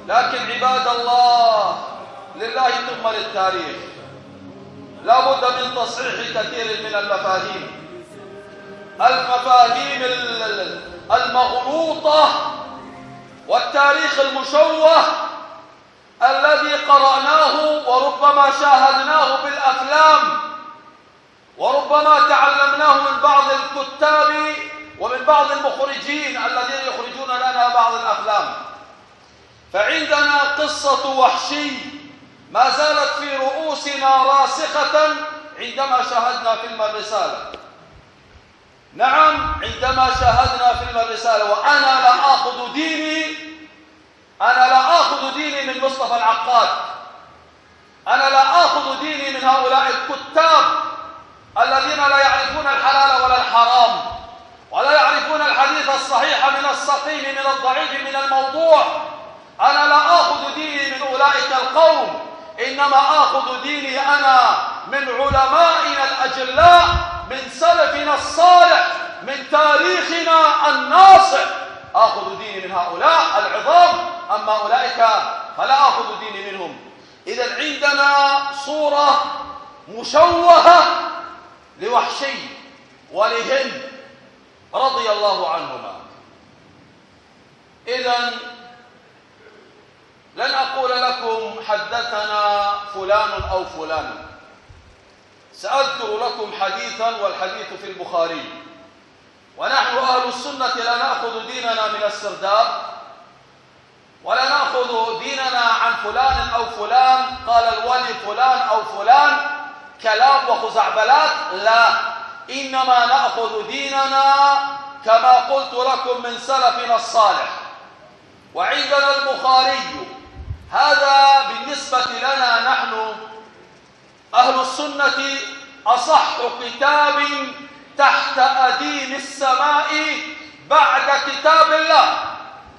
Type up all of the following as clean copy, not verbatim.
لكن عباد الله لله ثم للتاريخ لا بد من تصحيح كثير من المفاهيم المغلوطة والتاريخ المشوه الذي قرأناه وربما شاهدناه بالأفلام وربما تعلمناه من بعض الكتاب ومن بعض المخرجين الذين يخرجون لنا بعض الأفلام. فعندنا قصة وحشي ما زالت في رؤوسنا راسخة عندما شاهدنا فيلم الرسالة. نعم، عندما شاهدنا فيلم الرسالة. وأنا لا آخذ ديني من مصطفى العقاد، أنا لا آخذ ديني من هؤلاء الكتاب الذين لا يعرفون الحلال ولا الحرام ولا يعرفون الحديث الصحيح من السقيم من الضعيف من الموضوع. أنا لا آخذ ديني من أولئك القوم، إنما آخذ ديني أنا من علمائنا الأجلاء، من سلفنا الصالح، من تاريخنا الناصع. آخذ ديني من هؤلاء العظام، أما أولئك فلا آخذ ديني منهم. إذن عندنا صورة مشوهة لوحشي ولهند رضي الله عنهما. إذن لن أقول لكم حدثنا فلان أو فلان، سأذكر لكم حديثا والحديث في البخاري. ونحن أهل السنة لا نأخذ ديننا من السرداب ولا نأخذ ديننا عن فلان أو فلان قال الولي فلان أو فلان كلام وخزعبلات، لا، إنما نأخذ ديننا كما قلت لكم من سلفنا الصالح. وعندنا البخاري، هذا بالنسبة لنا نحن أهل السنة أصح كتاب تحت أديم السماء بعد كتاب الله.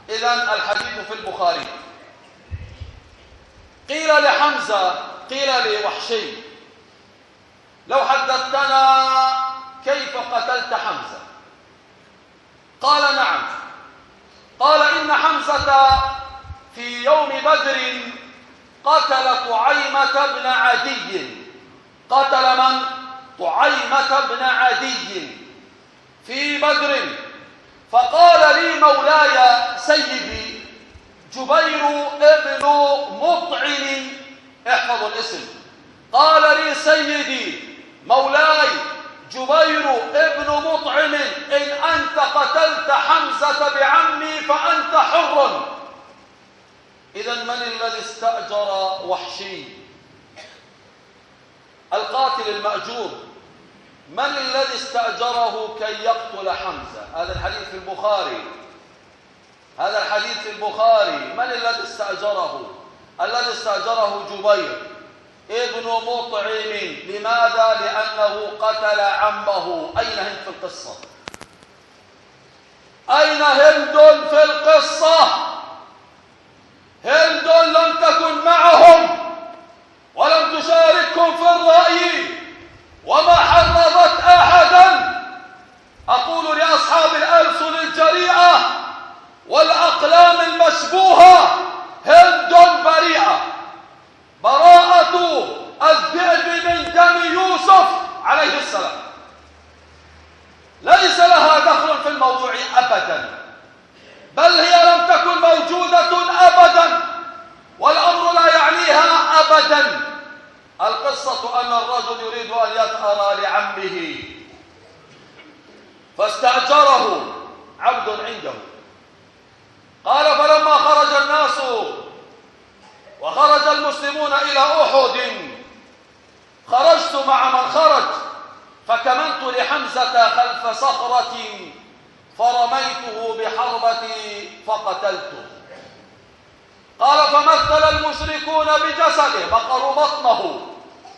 إذن الحديث في البخاري. قيل لحمزة، قيل لوحشي: لو حدثتنا كيف قتلت حمزة؟ قال: نعم. قال: إن حمزة في يوم بدر قتل طعيمة بن عدي. قتل من؟ طعيمة بن عدي في بدر. فقال لي مولاي سيدي جبير ابن مطعم، احفظوا الاسم، قال لي سيدي مولاي جبير ابن مطعم: إن أنت قتلت حمزة بعمي فأنت حر. إذن من الذي استأجر وحشي القاتل المأجور؟ من الذي استأجره كي يقتل حمزة؟ هذا الحديث في البخاري، هذا الحديث في البخاري. من الذي استأجره؟ الذي استأجره جبير ابن مطعم. لماذا؟ لأنه قتل عمه. أين هند في القصة؟ أين هند في القصة؟ هند لم تكن معهم ولم تشاركهم في الرأي وما حرضت أحدا. أقول لأصحاب الألسن الجريئة والأقلام المشبوهة: هند بريئة، براءة الذئب من دم يوسف عليه السلام، ليس لها دخل في الموضوع أبدا، بل هي لم تكن موجودة أبدا، والأمر لا يعنيها أبدا. القصة أن الرجل يريد أن يثأر لعمه فاستأجره عبد عنده. قال: فلما خرج الناس وخرج المسلمون إلى أحد خرجت مع من خرج، فكمنت لحمزة خلف صخرة فرميته بحربتي فقتلته. قال: فمثل المشركون بجسده، بقروا بطنه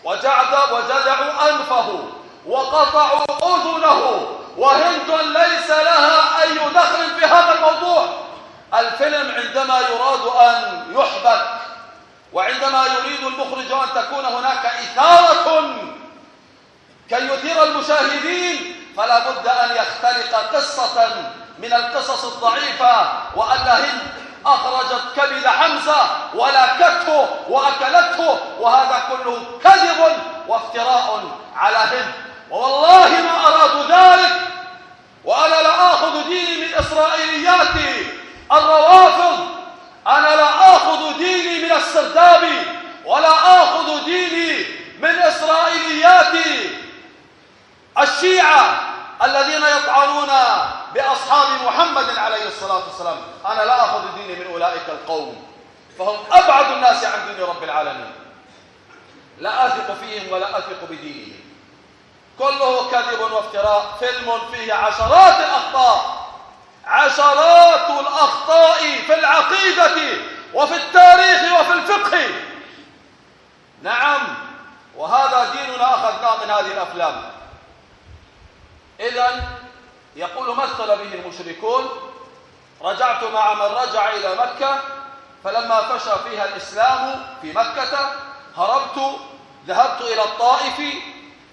وجدعوا أنفه وقطعوا أذنه، وهند ليس لها أي دخل في هذا الموضوع. الفيلم عندما يراد أن يحبك وعندما يريد المخرج أن تكون هناك إثارة كي يثير المشاهدين، فلا بد أن يختلق قصة من القصص الضعيفة، وأن هند أخرجت كبد حمزة ولكته وأكلته، وهذا كله كذب وافتراء على هند. ووالله ما أرادوا ذلك، وأنا لا آخذ ديني من إسرائيليات الروافض، أنا لا آخذ ديني من السردابي، ولا آخذ ديني من إسرائيليات الشيعة الذين يطعنون بأصحاب محمد عليه الصلاة والسلام. أنا لا أخذ ديني من أولئك القوم، فهم أبعد الناس عن دين رب العالمين. لا أثق فيهم ولا أثق بدينهم، كله كذب وافتراء. فيلم فيه عشرات الأخطاء، عشرات الأخطاء في العقيدة وفي التاريخ وفي الفقه. نعم، وهذا ديننا أخذناه من هذه الأفلام. إذن يقول مثل به المشركون: رجعت مع من رجع إلى مكة، فلما فشى فيها الإسلام في مكة هربت، ذهبت إلى الطائف،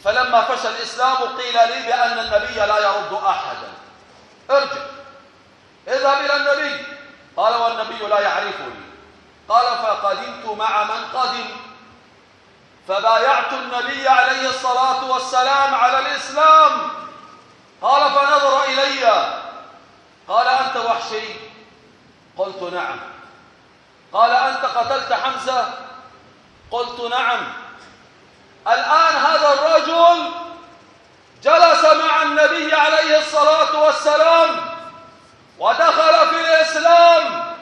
فلما فشى الإسلام قيل لي بأن النبي لا يرد أحدا، ارجع اذهب إلى النبي. قال: والنبي لا يعرفني. قال: فقدمت مع من قدم، فبايعت النبي عليه الصلاة والسلام على الإسلام. قال: فنظر إلي قال: أنت وحشي؟ قلت: نعم. قال: أنت قتلت حمزة؟ قلت: نعم. الآن هذا الرجل جلس مع النبي عليه الصلاة والسلام ودخل في الإسلام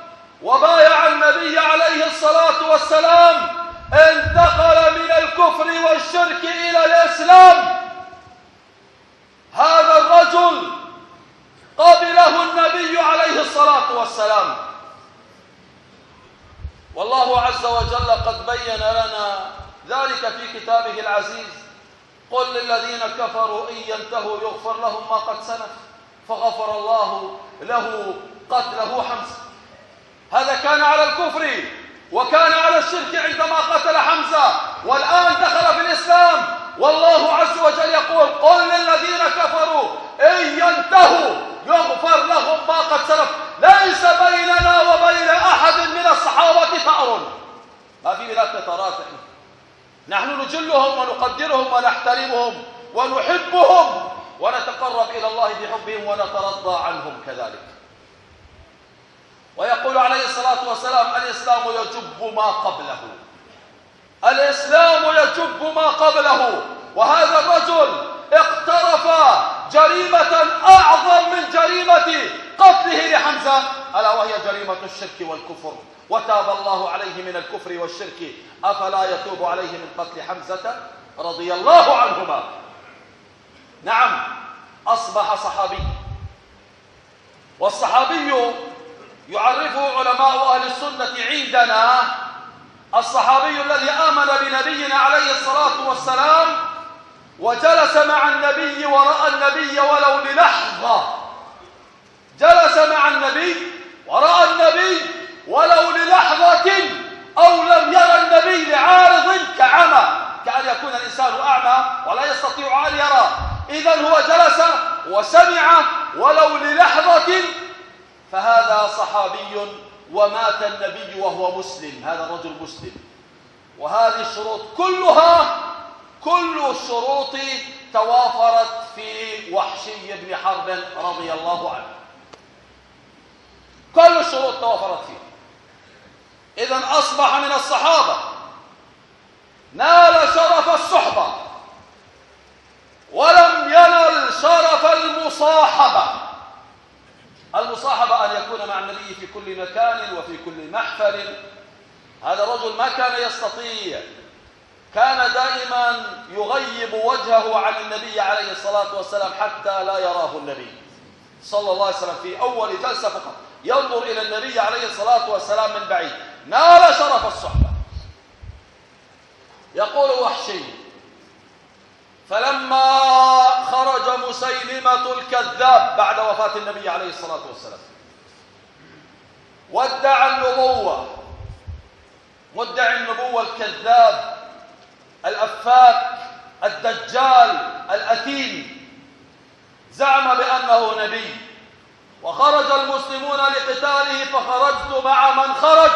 وبايع النبي عليه الصلاة والسلام، انتقل من الكفر والشرك إلى الإسلام. هذا الرجل قبله النبي عليه الصلاة والسلام. والله عز وجل قد بين لنا ذلك في كتابه العزيز: قل للذين كفروا إن ينتهوا يغفر لهم ما قد سلف، فغفر الله له قتله حمزة. هذا كان على الكفر وكان على الشرك عندما قتل حمزة، والآن دخل في الإسلام. والله عز وجل يقول: قل للذين كفروا إن ينتهوا يغفر لهم ما قد سلف. ليس بيننا وبين أحد من الصحابة ثأر، ما في بلاد ثأرات. نحن نجلهم ونقدرهم ونحترمهم ونحبهم ونتقرب إلى الله بحبهم ونترضى عنهم كذلك. ويقول عليه الصلاة والسلام: الإسلام يجب ما قبله، الإسلام يجب ما قبله. وهذا الرجل اقترف جريمة أعظم من جريمة قتله لحمزة، ألا وهي جريمة الشرك والكفر، وتاب الله عليه من الكفر والشرك، أفلا يتوب عليه من قتل حمزة رضي الله عنهما. نعم، أصبح صحابي، والصحابي يعرفه علماء أهل السنة عندنا الصحابي الذي آمن بنبينا عليه الصلاة والسلام وجلس مع النبي ورأى النبي ولو للحظة، جلس مع النبي ورأى النبي ولو للحظة، أو لم يرى النبي لعارض كعمى، كأن يكون الإنسان أعمى ولا يستطيع أن يرى. إذن هو جلس وسمع ولو للحظة، فهذا صحابي ومات النبي وهو مسلم، هذا الرجل مسلم. وهذه الشروط كلها، كل الشروط توافرت في وحشي بن حرب رضي الله عنه، كل الشروط توافرت فيه. إذن أصبح من الصحابة، نال شرف الصحبة ولم ينل شرف المصاحبة. المصاحبة أن يكون مع النبي في كل مكان وفي كل محفل. هذا الرجل ما كان يستطيع، كان دائما يغيب وجهه عن النبي عليه الصلاة والسلام حتى لا يراه النبي صلى الله عليه وسلم. في أول جلسة فقط ينظر إلى النبي عليه الصلاة والسلام من بعيد، نال شرف الصحبة. يقول وحشي: فلما خرج مسيلمة الكذاب بعد وفاة النبي عليه الصلاة والسلام وادعى النبوة، مدعي النبوة الكذاب الأفاك الدجال الأثيم، زعم بأنه نبي وخرج المسلمون لقتاله، فخرجت مع من خرج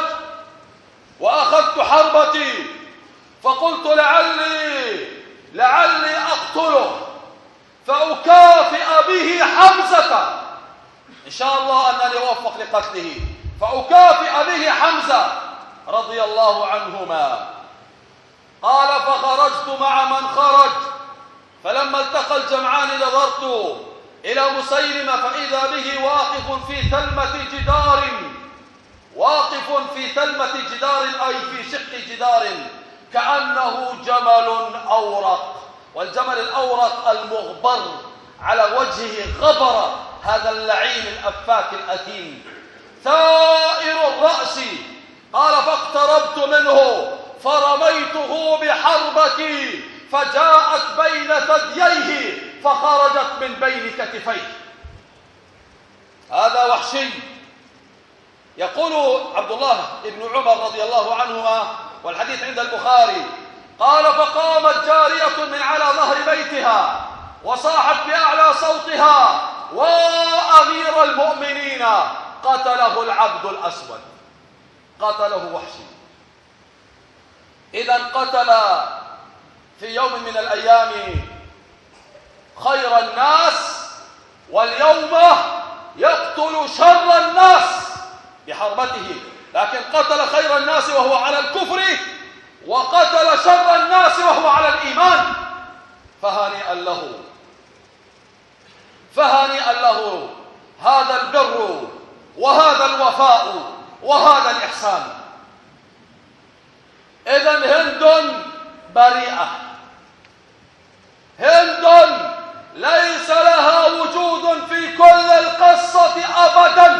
وأخذت حربتي، فقلت لعلي أقتله فأكافئ به حمزة، إن شاء الله أنني أوفق لقتله، فأكافئ به حمزة رضي الله عنهما. قال فخرجت مع من خرج، فلما التقى الجمعان نظرت إلى مسيلمة فإذا به واقف في تلمة جدار أي في شق جدار، كأنه جمل أورق، والجمل الأورق المغبر على وجهه غبر، هذا اللعين الأفاك الأثيم ثائر الرأس. قال فاقتربت منه فرميته بحربتي فجاءت بين ثدييه فخرجت من بين كتفيه. هذا وحشي. يقول عبد الله بن عمر رضي الله عنهما والحديث عند البخاري قال فقامت جارية من على ظهر بيتها وصاحت بأعلى صوتها وأمير المؤمنين قتله العبد الأسود، قتله وحشي. إذا قتل في يوم من الأيام خير الناس، واليوم يقتل شر الناس بحربته، لكن قتل خير الناس وهو على الكفر، وقتل شر الناس وهو على الإيمان. فهنيئا له، فهنيئا له هذا البر وهذا الوفاء وهذا الإحسان. إذن هند بريئة، هند ليس لها وجود في كل القصة أبدا،